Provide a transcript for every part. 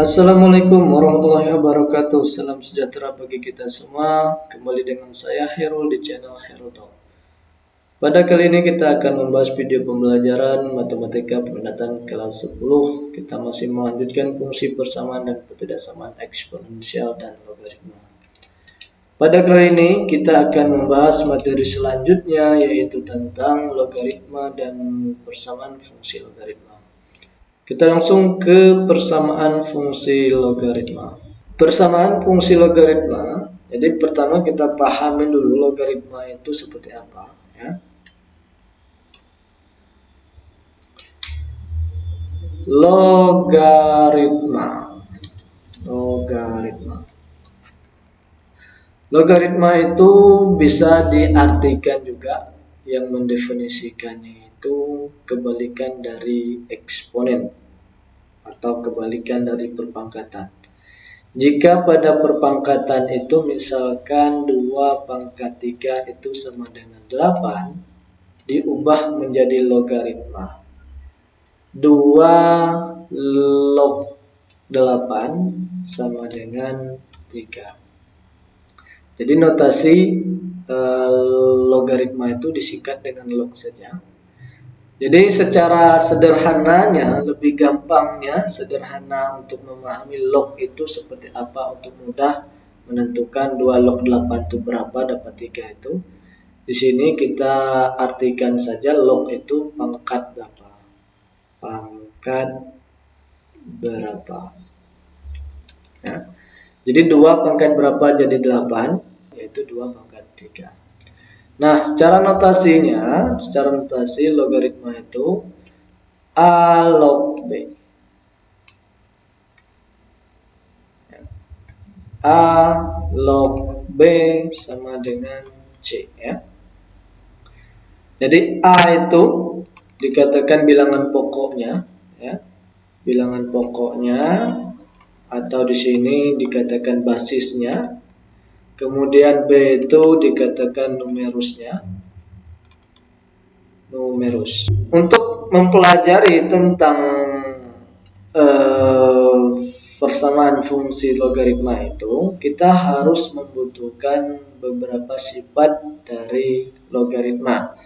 Assalamualaikum warahmatullahi wabarakatuh. Salam sejahtera bagi kita semua. Kembali dengan saya Herul di channel Herul Talk. Pada kali ini kita akan membahas video pembelajaran matematika peminatan kelas 10. Kita masih melanjutkan fungsi persamaan dan ketidaksamaan eksponensial dan logaritma. Pada kali ini kita akan membahas materi selanjutnya, yaitu tentang logaritma dan persamaan fungsi logaritma. Kita langsung ke persamaan fungsi logaritma. Persamaan fungsi logaritma. Jadi pertama kita pahami dulu logaritma itu seperti apa, ya. Logaritma itu bisa diartikan juga, yang mendefinisikannya itu kebalikan dari eksponen atau kebalikan dari perpangkatan. Jika pada perpangkatan itu misalkan 2 pangkat 3 itu sama dengan 8, diubah menjadi logaritma. 2 log 8 sama dengan 3. Jadi notasi logaritma itu disingkat dengan log saja. Jadi secara sederhananya, lebih gampangnya, sederhana untuk memahami log itu seperti apa untuk mudah menentukan 2 log 8 itu berapa, dapat 3 itu. Di sini kita artikan saja log itu pangkat berapa. Pangkat berapa. Ya. Jadi 2 pangkat berapa jadi 8, yaitu 2 pangkat 3. Nah, secara notasi logaritma itu A log B. A log B sama dengan C, ya. Jadi A itu dikatakan bilangan pokoknya, ya. Bilangan pokoknya atau di sini dikatakan basisnya. Kemudian B itu dikatakan numerusnya. Untuk mempelajari tentang persamaan fungsi logaritma itu, kita harus membutuhkan beberapa sifat dari logaritma.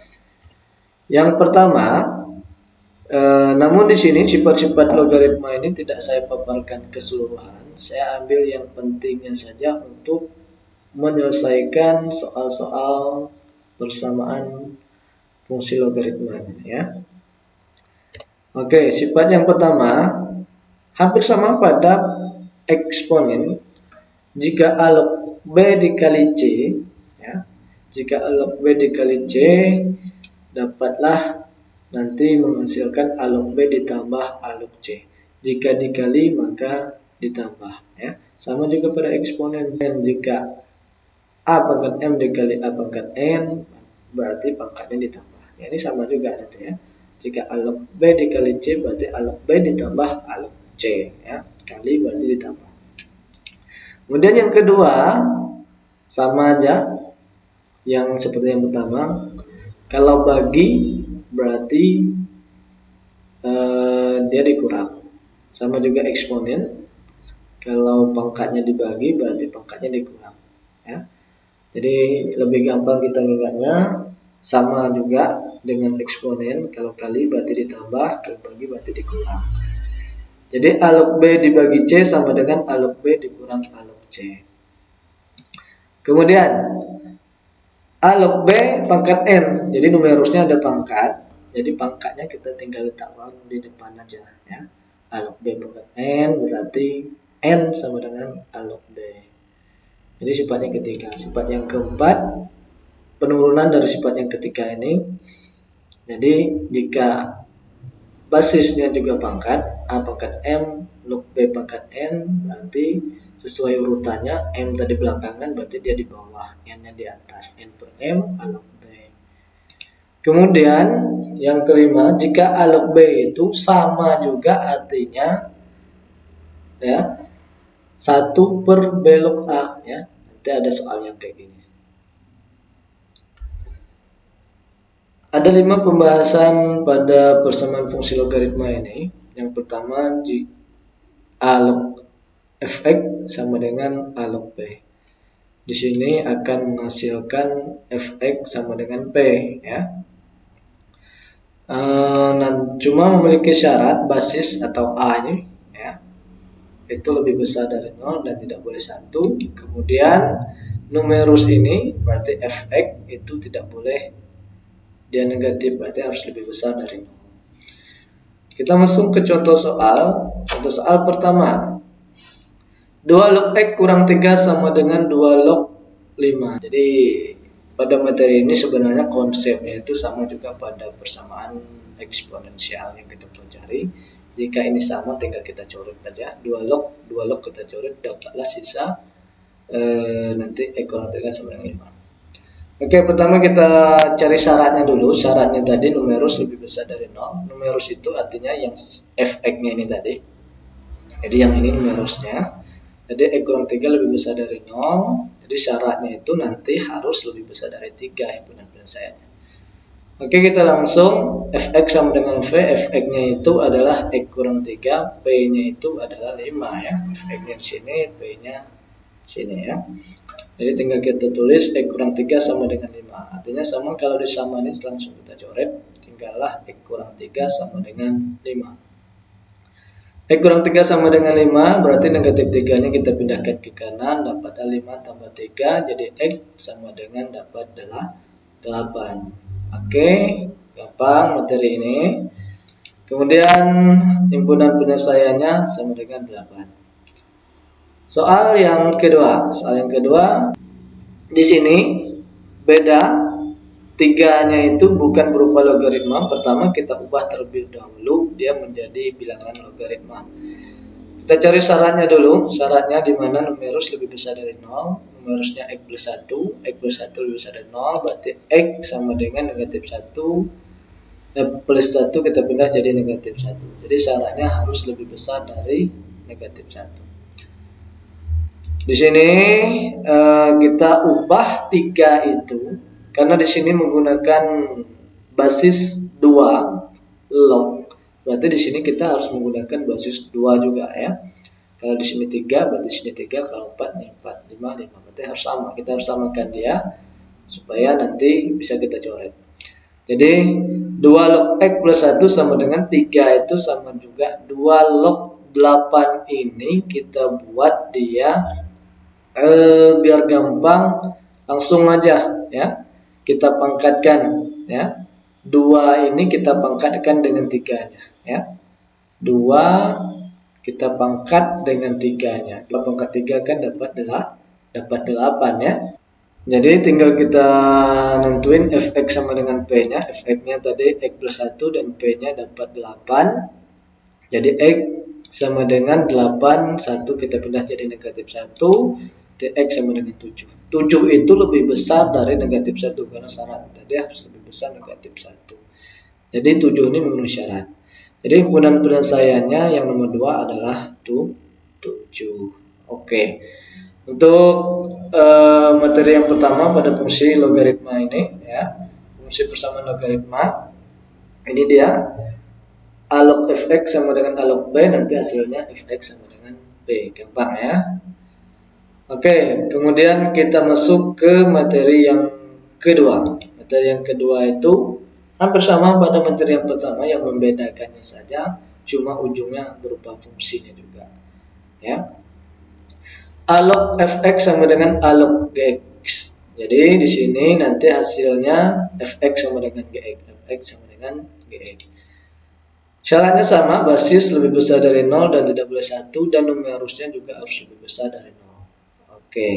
Yang pertama, namun di sini sifat-sifat logaritma ini tidak saya paparkan keseluruhan. Saya ambil yang pentingnya saja untuk menyelesaikan soal-soal persamaan fungsi logaritmanya, ya. Oke, sifat yang pertama hampir sama pada eksponen. Jika A log B dikali C, ya. Jika A log B dikali C, dapatlah nanti menghasilkan A log B ditambah A log C. Jika dikali maka ditambah, ya. Sama juga pada eksponen. Dan jika A pangkat M dikali A pangkat N, berarti pangkatnya ditambah. Ya, ini sama juga nanti, ya. Jika A log B dikali C, berarti A log B ditambah A log C, ya. Kali berarti ditambah. Kemudian yang kedua, sama aja yang seperti yang pertama. Kalau bagi, berarti dia dikurang. Sama juga eksponen. Kalau pangkatnya dibagi, berarti pangkatnya dikurang, ya. Jadi lebih gampang kita ingatnya, sama juga dengan eksponen. Kalau kali berarti ditambah, kalau bagi berarti dikurang. Jadi A log B dibagi C sama dengan A log B dikurang A log C. Kemudian A log B pangkat N. Jadi numerusnya ada pangkat. Jadi pangkatnya kita tinggal letakkan di depan aja, ya. A log B pangkat N berarti N sama dengan A log B. Jadi sifat yang ketiga. Sifat yang keempat, penurunan dari sifat yang ketiga ini. Jadi jika basisnya juga pangkat, A pangkat M, log B pangkat N, berarti sesuai urutannya, M tadi belakangan berarti dia di bawah, N-nya di atas, N per M, A log B. Kemudian yang kelima, jika A log B itu sama juga artinya, ya, 1 per B log A, ya. Nanti ada soal yang kayak gini. Ada 5 pembahasan pada persamaan fungsi logaritma ini. Yang pertama, A log fx sama dengan A log P. Di sini akan menghasilkan fx sama dengan P ya. Cuma memiliki syarat basis atau A ini ya, itu lebih besar dari 0 dan tidak boleh 1. Kemudian numerus ini berarti fx itu tidak boleh dia negatif, berarti harus lebih besar dari 0. Kita masuk ke contoh soal. Contoh soal pertama, 2 log x kurang 3 sama dengan 2 log 5. Jadi pada materi ini sebenarnya konsepnya itu sama juga pada persamaan eksponensial yang kita pelajari. Jika ini sama tinggal kita coret saja. 2 log kita coret, dapatlah sisa nanti x kurang 3 sama dengan 5. Oke, pertama kita cari syaratnya dulu. Syaratnya tadi numerus lebih besar dari 0. Numerus itu artinya yang fx-nya ini tadi. Jadi yang ini numerusnya. Jadi x kurang 3 lebih besar dari 0. Jadi syaratnya itu nanti harus lebih besar dari 3 himpunan penyelesaiannya. Oke, kita langsung fx sama dengan v. Fx-nya itu adalah x kurang 3, p-nya itu adalah 5 ya. Fx-nya di sini, p-nya sini ya. Jadi tinggal kita tulis x kurang 3 sama dengan 5. Artinya sama, kalau disama ini langsung kita coret. Tinggallah x kurang 3 sama dengan 5. X kurang 3 sama dengan 5, berarti negatif 3 nya kita pindahkan ke kanan, dapat 5 tambah 3, jadi x sama dengan dapat 8. Oke, gampang materi ini. Kemudian himpunan penyelesaiannya sama dengan 8. Soal yang kedua, di sini beda 3-nya itu bukan berupa logaritma. Pertama kita ubah terlebih dahulu dia menjadi bilangan logaritma. Kita cari syaratnya dulu. Syaratnya di mana numerus lebih besar dari 0. Numerusnya x plus 1, x plus 1 lebih besar dari 0, berarti x sama dengan negatif 1. Plus 1 kita pindah jadi negatif 1. Jadi syaratnya harus lebih besar dari negatif 1. Di sini kita ubah 3 itu karena di sini menggunakan basis 2 log. Berarti di sini kita harus menggunakan basis 2 juga ya. Kalau di sini 3 berarti di sini 3, kalau 4 nih 4, 5, 5. Berarti harus sama. Kita harus samakan dia supaya nanti bisa kita coret. Jadi 2 log x plus 1 sama dengan 3 itu sama juga 2 log 8 ini kita buat dia biar gampang langsung aja ya. Kita pangkatkan ya. 2 ini kita pangkatkan dengan 3-nya ya. 2 kita pangkat dengan 3-nya. 2 pangkat 3 kan dapat 8 ya. Jadi tinggal kita nentuin fx sama dengan p-nya. Fx-nya tadi x plus 1 dan p-nya dapat 8. Jadi x sama dengan 8, 1 kita pindah jadi negatif 1. X sama dengan 7. 7 itu lebih besar dari negatif 1 karena syarat tadi harus lebih besar negatif 1. Jadi 7 ini memenuhi syarat. Jadi himpunan penyelesaiannya yang nomor 2 adalah 7. Oke. Untuk materi yang pertama pada fungsi logaritma ini ya. Fungsi persamaan logaritma. Ini dia A log fx sama dengan A log p, nanti hasilnya fx sama dengan p. Gampang ya. Oke, kemudian kita masuk ke materi yang kedua. Materi yang kedua itu hampir sama pada materi yang pertama, yang membedakannya saja cuma ujungnya berupa fungsinya juga. Ya. A log fx sama dengan A log gx. Jadi di sini nanti hasilnya fx sama dengan gx, fx sama dengan gx. Syaratnya sama, basis lebih besar dari 0 dan tidak boleh 1, dan numerusnya juga harus lebih besar dari 0. Oke.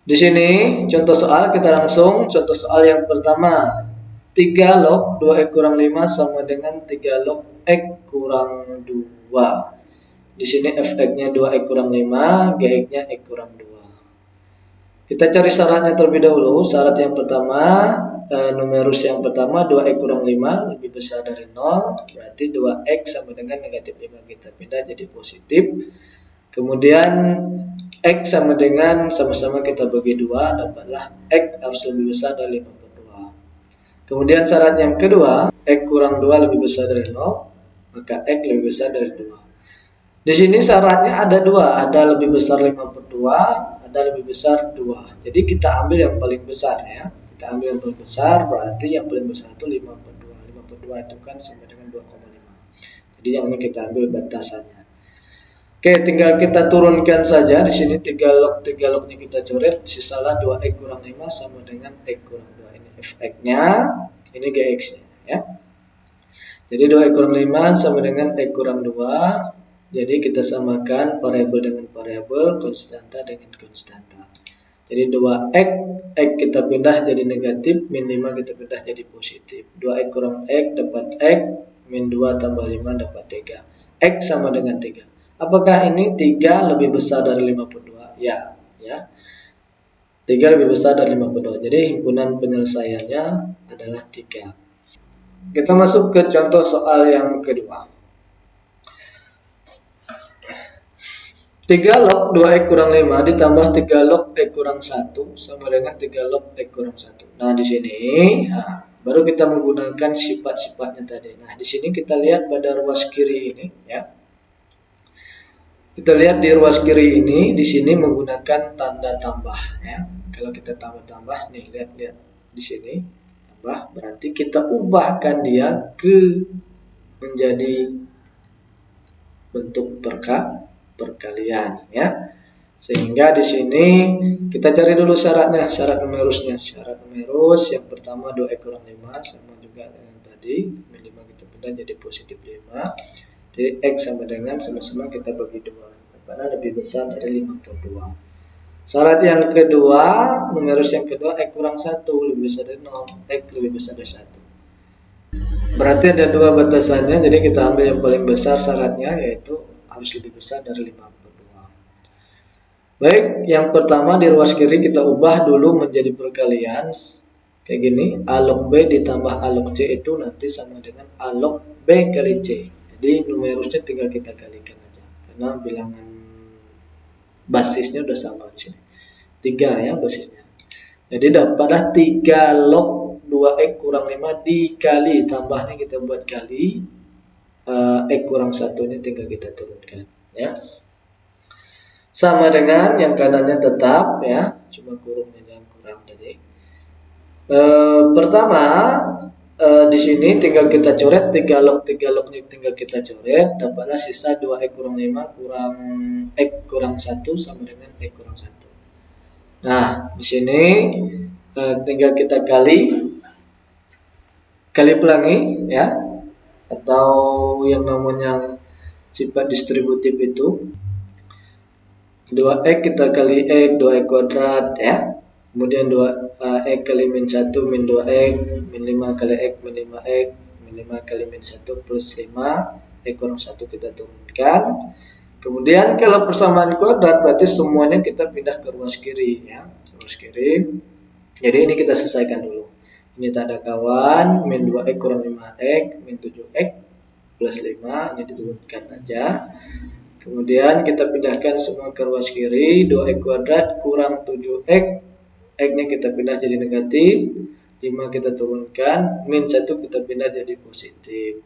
Di sini contoh soal, kita langsung contoh soal yang pertama. 3 log 2x kurang 5 sama dengan 3 log x kurang 2. Di sini fx-nya 2x kurang 5, gx-nya x kurang 2. Kita cari syaratnya terlebih dahulu. Syarat yang pertama, numerus yang pertama 2x kurang 5 lebih besar dari 0, berarti 2x sama dengan negatif 5, kita pindah jadi positif. Kemudian x sama dengan sama-sama kita bagi 2, dapatlah x harus lebih besar dari 5/2. Kemudian syarat yang kedua, x kurang 2 lebih besar dari 0, maka x lebih besar dari 2. Di sini syaratnya ada dua, ada lebih besar 5/2, ada lebih besar 2. Jadi kita ambil yang paling besar ya. Kita ambil yang paling besar, berarti yang paling besar itu 5/2. 5/2 itu kan sama dengan 2,5. Jadi yang ini kita ambil batasannya. Oke, tinggal kita turunkan saja. Di sini 3 lognya kita coret, sisalah 2x kurang 5 sama dengan x kurang 2. Ini fx-nya, ini gx-nya ya. Jadi 2x kurang 5 sama dengan x kurang 2. Jadi kita samakan variabel dengan variabel, konstanta dengan konstanta. Jadi 2x, x kita pindah jadi negatif, min 5 kita pindah jadi positif. 2x kurang x dapat x, min 2 tambah 5 dapat 3. X sama dengan 3. Apakah ini 3 lebih besar dari 5/2? Ya, ya. 3 lebih besar dari 5/2. Jadi himpunan penyelesaiannya adalah 3. Kita masuk ke contoh soal yang kedua. 3 log 2x kurang 5 ditambah 3 log x kurang 1 sama dengan 3 log x kurang 1. Nah, di sini baru kita menggunakan sifat-sifatnya tadi. Nah, di sini kita lihat pada ruas kiri ini ya. Kita lihat di ruas kiri ini, di sini menggunakan tanda tambah ya. Kalau kita tambah-tambah nih, lihat-lihat di sini tambah, berarti kita ubahkan dia ke menjadi bentuk perkalian ya. Sehingga di sini kita cari dulu syaratnya, syarat numerusnya. Syarat numerus yang pertama 2x kurang 5 sama juga dengan tadi, min 5 kita pindah jadi positif 5. Jadi x sama dengan sama-sama kita bagi 2, karena lebih besar dari 5/2. Syarat yang kedua, numerus yang kedua x kurang 1 lebih besar dari 0, x lebih besar dari 1. Berarti ada dua batasannya, jadi kita ambil yang paling besar syaratnya, yaitu harus lebih besar dari 5/2. Baik, yang pertama di ruas kiri kita ubah dulu menjadi perkalian. Kayak gini, a log b ditambah a log c itu nanti sama dengan a log b kali c. Jadi numerusnya tinggal kita kalikan aja, karena bilangan basisnya udah sama di sini. 3 ya basisnya. Jadi dapatlah 3 log 2x kurang 5 dikali, tambahnya kita buat kali, x kurang 1 ini tinggal kita turunkan ya. Sama dengan yang kanannya tetap ya, cuma kurungnya yang kurang tadi. Pertama di sini tinggal kita coret 3 lognya tinggal kita coret, dapatlah sisa 2x kurang 5 kurang x kurang 1 sama dengan x kurang 1. Nah, di sini tinggal kita kali pelangi ya, atau yang namanya sifat distributif itu 2x kita kali x 2x kuadrat ya. Kemudian 2x kali min 1 min 2x, min 5 kali x min 5x, min 5 kali min 1 plus 5, x kurang 1 kita turunkan. Kemudian kalau persamaan kuadrat berarti semuanya kita pindah ke ruas kiri ya, ruas kiri. Jadi ini kita selesaikan dulu. Ini tanda kawan, min 2x kurang 5x, min 7x plus 5, ini diturunkan aja. Kemudian kita pindahkan semua ke ruas kiri, 2x kuadrat kurang 7x, x-nya kita pindah jadi negatif, 5 kita turunkan, min 1 kita pindah jadi positif.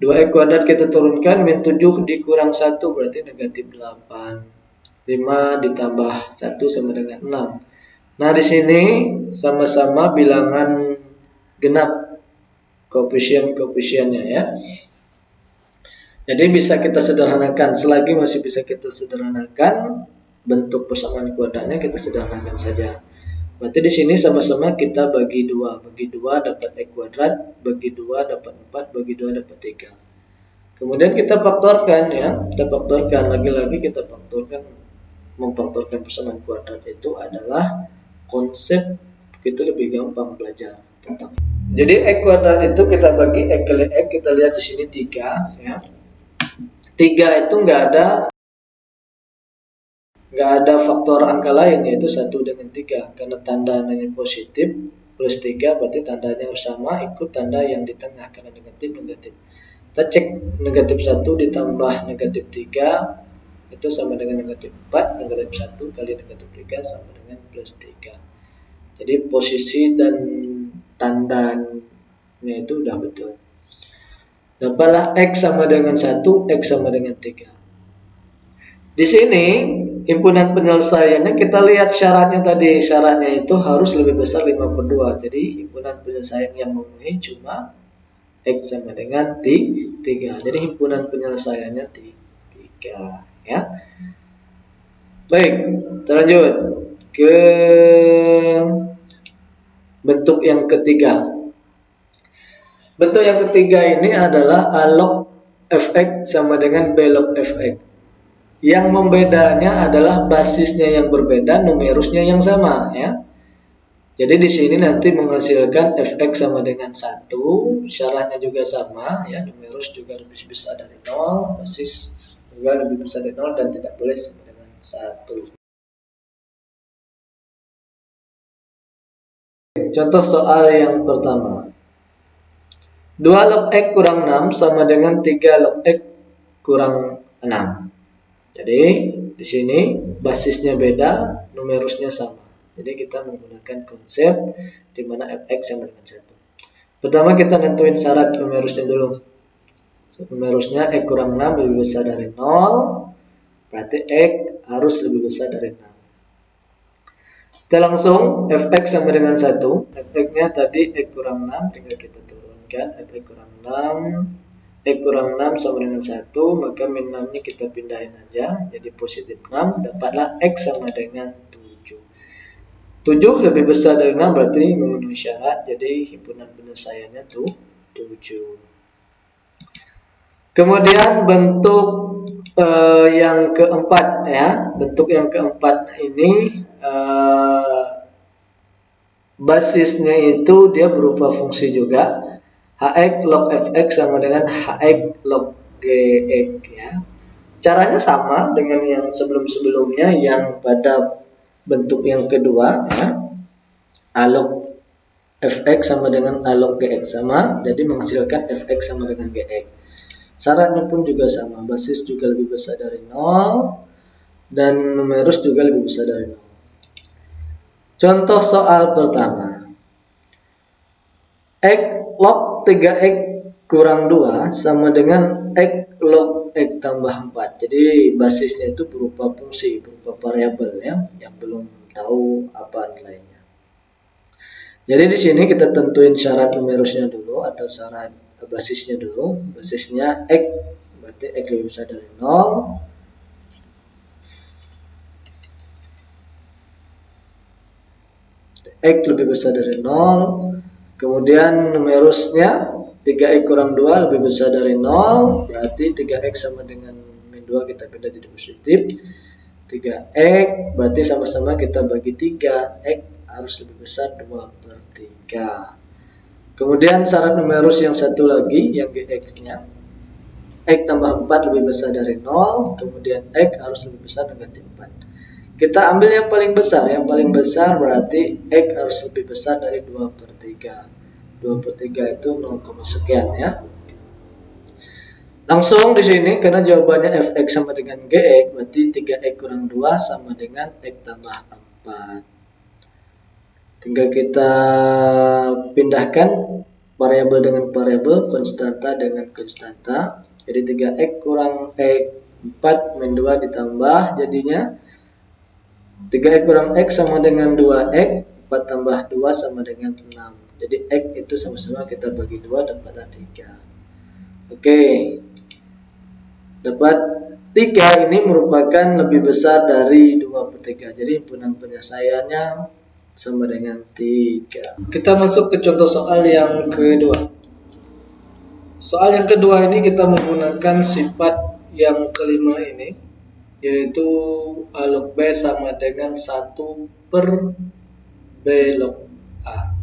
2x kuadrat kita turunkan, min 7 dikurang 1 berarti negatif 8. 5 ditambah 1 sama dengan 6. Nah, di sini sama-sama bilangan genap koefisien-koefisiennya ya. Jadi bisa kita sederhanakan, selagi masih bisa kita sederhanakan bentuk persamaan kuadratnya kita sederhanakan saja. Berarti di sini sama-sama kita bagi 2. Bagi 2 dapat x kuadrat, bagi 2 dapat 4, bagi 2 dapat 3. Kemudian kita faktorkan ya. Kita faktorkan lagi-lagi, kita faktorkan, memfaktorkan persamaan kuadrat itu adalah konsep itu lebih gampang belajar tentang. Jadi x kuadrat itu kita bagi x kali x, kita lihat di sini 3 ya. 3 itu enggak ada faktor angka lain, yaitu 1 dengan 3, karena tandanya positif plus 3 berarti tandanya sama, ikut tanda yang di tengah karena negatif. Kita cek negatif 1 ditambah negatif 3 itu sama dengan negatif 4, negatif 1 kali negatif 3 sama dengan plus 3. Jadi posisi dan tandanya itu udah betul. Dapatlah x sama dengan 1, x sama dengan 3. Di sini himpunan penyelesaiannya kita lihat syaratnya tadi. Syaratnya itu harus lebih besar 5/2. Jadi himpunan penyelesaian yang memenuhi cuma X sama dengan 3. Jadi himpunan penyelesaiannya 3 ya. Baik, terlanjut ke bentuk yang ketiga. Bentuk yang ketiga ini adalah A log fx sama dengan B log fx. Yang membedanya adalah basisnya yang berbeda, numerusnya yang sama ya. Jadi di sini nanti menghasilkan fx sama dengan 1, syaratnya juga sama ya, numerus juga lebih besar dari 0, basis juga lebih besar dari 0 dan tidak boleh sama dengan 1. Contoh soal yang pertama. 2 log X kurang 6 sama dengan 3 log X kurang 6. Jadi di sini basisnya beda, numerusnya sama. Jadi kita menggunakan konsep di mana fx sama dengan 1. Pertama kita nentuin syarat numerusnya dulu. Numerusnya X kurang 6 lebih besar dari 0, berarti X harus lebih besar dari 6. Kita langsung fx sama dengan 1. Fx-nya tadi X kurang 6, tinggal kita turunkan. Fx kurang 6, X kurang 6 sama dengan 1, maka min 6-nya kita pindahin aja. Jadi positif 6, dapatlah X sama dengan 7. 7 lebih besar dari 6 berarti memenuhi syarat. Jadi himpunan penyelesaiannya tuh 7. Kemudian bentuk yang keempat ya. Bentuk yang keempat ini basisnya itu dia berupa fungsi juga. Hx log fx sama dengan hx log gx ya. Caranya sama dengan yang sebelum-sebelumnya yang pada bentuk yang kedua ya. A log fx sama dengan A log gx sama, jadi menghasilkan fx sama dengan gx. Syaratnya pun juga sama, basis juga lebih besar dari 0 dan numerus juga lebih besar dari 0. Contoh soal pertama. X log 3x kurang 2 sama dengan X log X tambah 4. Jadi basisnya itu berupa fungsi, berupa variabel ya, yang belum tahu apa nilainya. Jadi di sini kita tentuin syarat numerusnya dulu atau syarat basisnya dulu. Basisnya X, berarti X lebih besar dari 0. X lebih besar dari 0. Kemudian numerusnya 3x kurang 2 lebih besar dari 0. Berarti 3x sama dengan min 2 kita pindah jadi positif. 3x berarti sama-sama kita bagi 3. X harus lebih besar 2/3. Kemudian syarat numerus yang satu lagi yang gx-nya. X tambah 4 lebih besar dari 0. Kemudian X harus lebih besar negatif 4. Kita ambil yang paling besar. Yang paling besar berarti X harus lebih besar dari 2/3. 2/3 itu 0, sekian ya. Langsung di sini karena jawabannya fx sama dengan gx, berarti 3x kurang 2 sama dengan x tambah 4. Tinggal kita pindahkan variabel dengan variabel, konstanta dengan konstanta. Jadi 3x kurang x 4 min 2 ditambah jadinya 3x kurang x sama dengan 2x, 4 tambah 2 sama dengan 6. Jadi x itu sama-sama kita bagi 2 dapatlah 3. Oke. Dapat 3 ini merupakan lebih besar dari 2/3. Jadi himpunan penyelesaiannya sama dengan 3. Kita masuk ke contoh soal yang kedua. Soal yang kedua ini kita menggunakan sifat yang kelima ini, yaitu A log B sama dengan 1/B log A.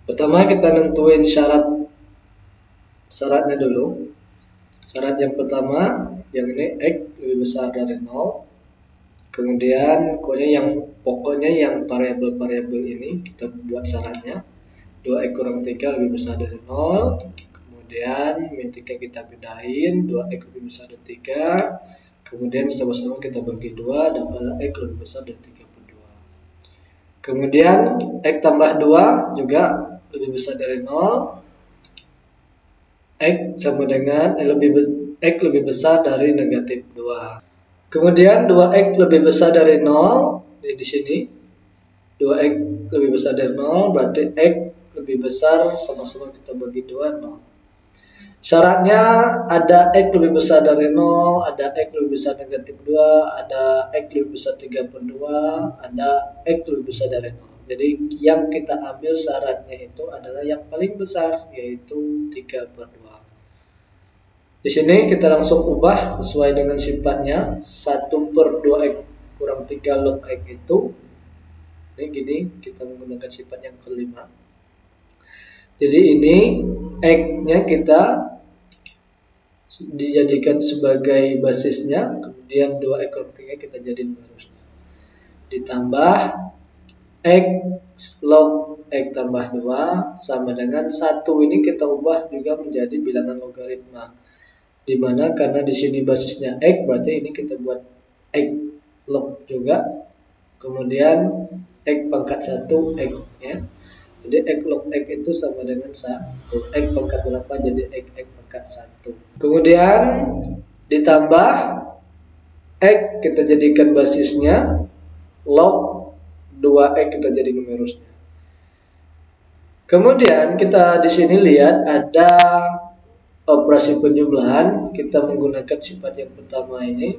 Pertama kita nentuin syaratnya dulu. Syarat yang pertama, yang ini X lebih besar dari 0. Kemudian pokoknya yang variabel-variabel ini kita buat syaratnya. 2x kurang 3 lebih besar dari 0. Kemudian min 3 kita pindahin, 2x lebih besar dari 3. Kemudian sama-sama kita bagi 2, dapatlah x lebih besar dari 3/2. Kemudian x tambah 2 juga lebih besar dari 0. X sama dengan X lebih besar dari negatif 2. Kemudian 2X lebih besar dari 0, di sini 2X lebih besar dari 0, berarti X lebih besar, sama-sama kita bagi 2, 0. Syaratnya ada X lebih besar dari 0, ada X lebih besar negatif 2, ada X lebih besar 3/2, ada X lebih besar dari 0. Jadi yang kita ambil syaratnya itu adalah yang paling besar, yaitu 3/2. Di sini kita langsung ubah sesuai dengan sifatnya. 1/2x kurang 3 log x itu, ini gini, kita menggunakan sifat yang kelima. Jadi ini x-nya kita dijadikan sebagai basisnya, kemudian 2x kurang 3 kita jadikan numerusnya. Ditambah x log x tambah 2 sama dengan 1, ini kita ubah juga menjadi bilangan logaritma. Dimana karena di sini basisnya x, berarti ini kita buat x log juga, kemudian x pangkat 1 x ya. Jadi x log x itu sama dengan 1. X pangkat berapa jadi x pangkat 1. Kemudian ditambah x kita jadikan basisnya, log 2x kita jadi numerusnya. Kemudian kita di sini lihat ada operasi penjumlahan, kita menggunakan sifat yang pertama ini,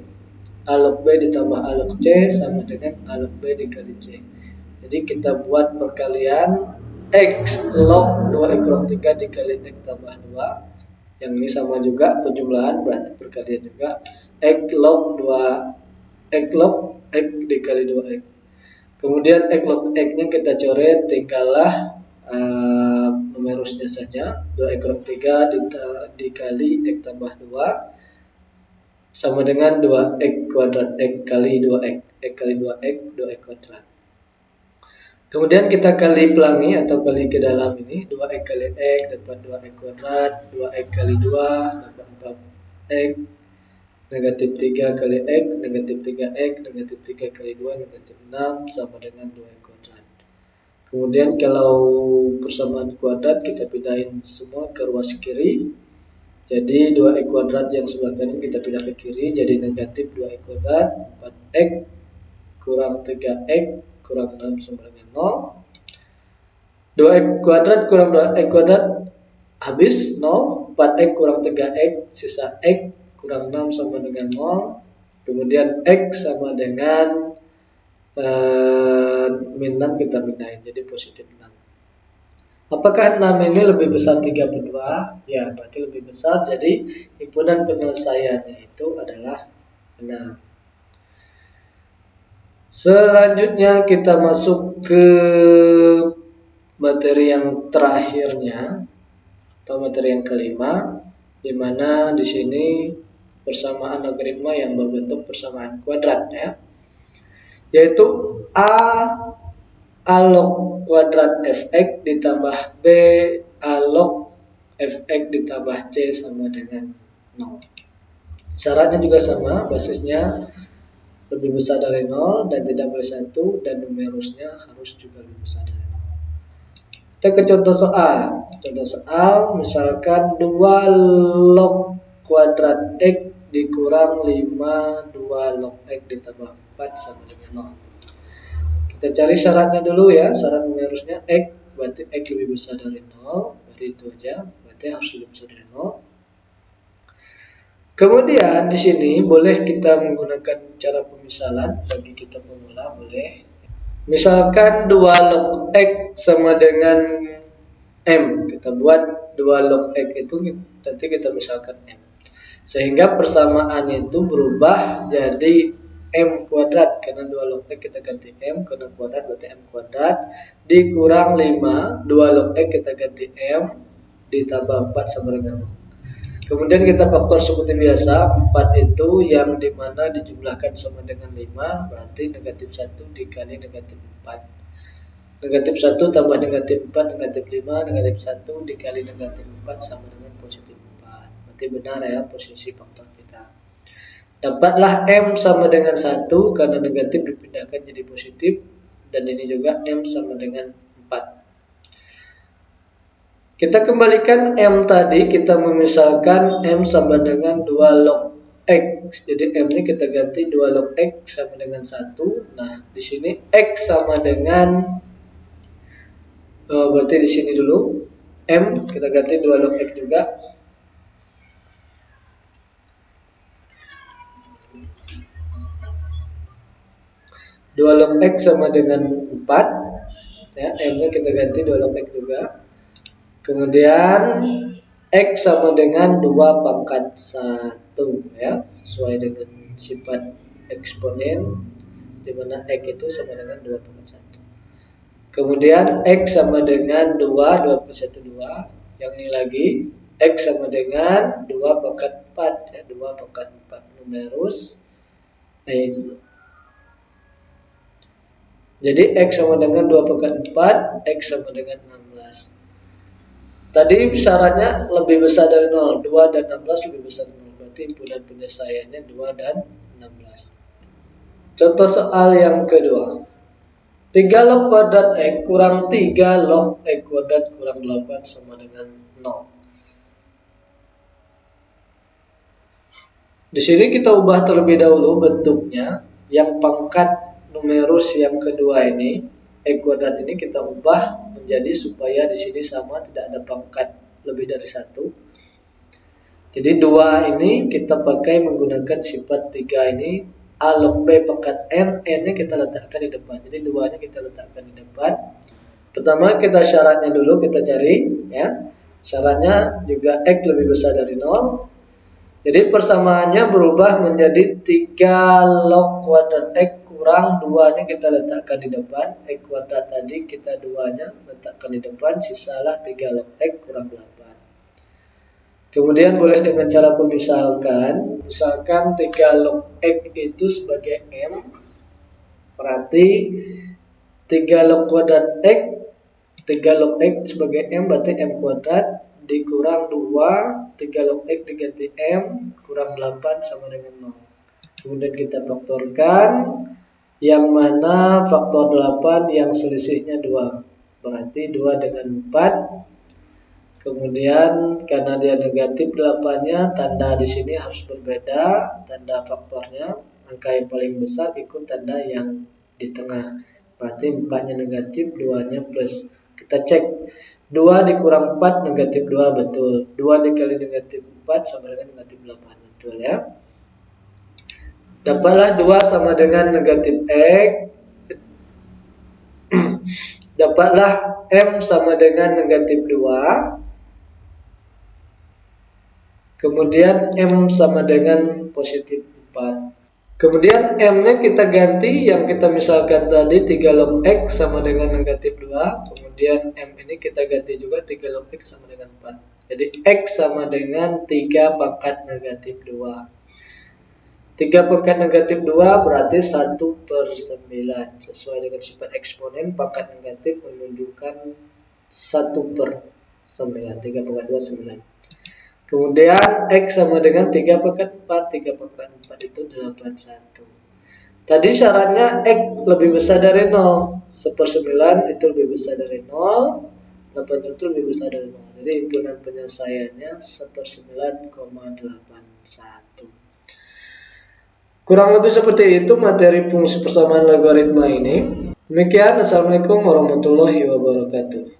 A log B ditambah A log C sama dengan A log B dikali C. Jadi kita buat perkalian X log 2X kurang 3 dikali X tambah 2. Yang ini sama juga penjumlahan, berarti perkalian juga. X log 2 X log X dikali 2X. Kemudian X log X-nya kita coret, tinggallah numerusnya saja. 2x kurang 3 dikali x tambah 2 sama dengan 2x kuadrat, x kali 2x, x kali 2x, 2x kuadrat. Kemudian kita kali pelangi atau kali ke dalam ini, 2x kali x dapat 2x kuadrat, 2x kali 2 dapat 4x, negatif 3 kali x, negatif 3x, negatif 3 kali 2, negatif 6 sama dengan 2x kuadrat. Kemudian kalau persamaan kuadrat kita pindahin semua ke ruas kiri. Jadi 2x kuadrat yang sebelah kanan kita pindah ke kiri, jadi negatif 2x kuadrat, 4x kurang 3x kurang 6 sama dengan 0. 2x kuadrat kurang 2x kuadrat habis 0, 4x kurang 3x sisa x kurang 6 sama dengan 0. Kemudian x sama dengan min 6 kita pindahin jadi positif 6. Apakah 6 ini lebih besar 3/2? Ya, berarti lebih besar. Jadi himpunan penyelesaiannya itu adalah 6. Selanjutnya kita masuk ke materi yang terakhirnya atau materi yang kelima, di mana di sini persamaan logaritma yang berbentuk persamaan kuadrat ya. Yaitu A log kuadrat fx ditambah B A log fx ditambah C sama dengan 0. Syaratnya juga sama, basisnya lebih besar dari 0 dan tidak boleh 1, dan numerusnya harus juga lebih besar dari 0. Kita ke contoh soal. Contoh soal misalkan 2 log kuadrat x dikurang 5 2 log x ditambah 4 sama dengan 0. Kita cari syaratnya dulu ya. Syarat numerusnya x, berarti x lebih besar dari 0, berarti itu aja, berarti harus lebih besar dari 0. Kemudian di sini boleh kita menggunakan cara pemisalan bagi kita pemula, boleh. Misalkan 2 log x sama dengan m, kita buat 2 log x itu nanti kita misalkan m. Sehingga persamaannya itu berubah jadi m kuadrat, karena 2 log x kita ganti m, karena kuadrat berarti m kuadrat, dikurang 5, 2 log x kita ganti m, ditambah 4 sama dengan 0. Kemudian kita faktor seperti biasa, 4 itu yang dimana dijumlahkan sama dengan 5, berarti negatif 1 dikali negatif 4. Negatif 1 tambah negatif 4, negatif 5, negatif 1 dikali negatif 4 sama dengan positif 4. Berarti benar ya posisi faktor kita. Dapatlah M sama dengan 1 karena negatif dipindahkan jadi positif, dan ini juga M sama dengan 4. Kita kembalikan M tadi, kita memisalkan M sama dengan 2 log X. Jadi M ini kita ganti 2 log X sama dengan 1. Nah, di sini X sama dengan berarti di sini dulu M kita ganti 2 log X juga. Dua log X sama dengan 4. Ya, M-nya kita ganti 2 log X juga. Kemudian X sama dengan 2 pangkat 1 ya, sesuai dengan sifat eksponen di mana X itu sama dengan 2 pangkat 1. Kemudian X sama dengan 2 pangkat 1 2. Yang ini lagi X sama dengan 2 pangkat 4 ya, 2 pangkat 4 numerus Jadi X sama dengan 2 pangkat 4, X sama dengan 16. Tadi syaratnya lebih besar dari 0, 2 dan 16 lebih besar dari 0. Berarti himpunan penyelesaiannya 2 dan 16. Contoh soal yang kedua. 3 log kuadrat X kurang 3 log X kuadrat kurang 8 sama dengan 0. Di sini kita ubah terlebih dahulu bentuknya. Yang pangkat numerus yang kedua ini, X kuadrat ini kita ubah menjadi supaya di sini sama, tidak ada pangkat lebih dari 1. Jadi 2 ini kita pakai menggunakan sifat 3 ini A log B pangkat N, N-nya kita letakkan di depan. Jadi 2-nya kita letakkan di depan. Pertama kita syaratnya dulu kita cari ya. Syaratnya juga X lebih besar dari 0. Jadi persamaannya berubah menjadi 3 log kuadrat X kurang 2-nya kita letakkan di depan. X kuadrat tadi kita 2-nya letakkan di depan, sisalah 3 log X kurang 8. Kemudian boleh dengan cara memisahkan. Misalkan 3 log X itu sebagai M. Berarti 3 log kuadrat X, 3 log X sebagai M berarti M kuadrat dikurang 2, 3 log X diganti M, kurang 8 sama dengan 0. Kemudian kita faktorkan, yang mana faktor 8 yang selisihnya 2. Berarti 2 dengan 4. Kemudian karena dia negatif 8-nya, tanda di sini harus berbeda, tanda faktornya. Angka yang paling besar ikut tanda yang di tengah. Berarti 4-nya negatif, 2-nya plus. Kita cek 2 dikurang 4 negatif 2 betul. 2 dikali negatif 4 sama dengan negatif 8 betul ya. Dapatlah 2 sama dengan negatif X. Dapatlah M sama dengan negatif 2. Kemudian M sama dengan positif 4. Kemudian M-nya kita ganti, yang kita misalkan tadi 3 log X sama dengan negatif 2. Kemudian M ini kita ganti juga 3 log X sama dengan 4. Jadi X sama dengan 3 pangkat negatif 2. 3 pangkat negatif 2 berarti 1/9. Sesuai dengan sifat eksponen, pangkat negatif menunjukkan 1/9. 3 pangkat 2, 9. Kemudian X sama dengan 3 pangkat 4. 3 pangkat 4 itu 81. Tadi syaratnya X lebih besar dari 0. 1/9 itu lebih besar dari 0. 81 lebih besar dari 0. Jadi himpunan penyelesaiannya 1/9,81. Kurang lebih seperti itu materi fungsi persamaan logaritma ini. Demikian, Assalamualaikum warahmatullahi wabarakatuh.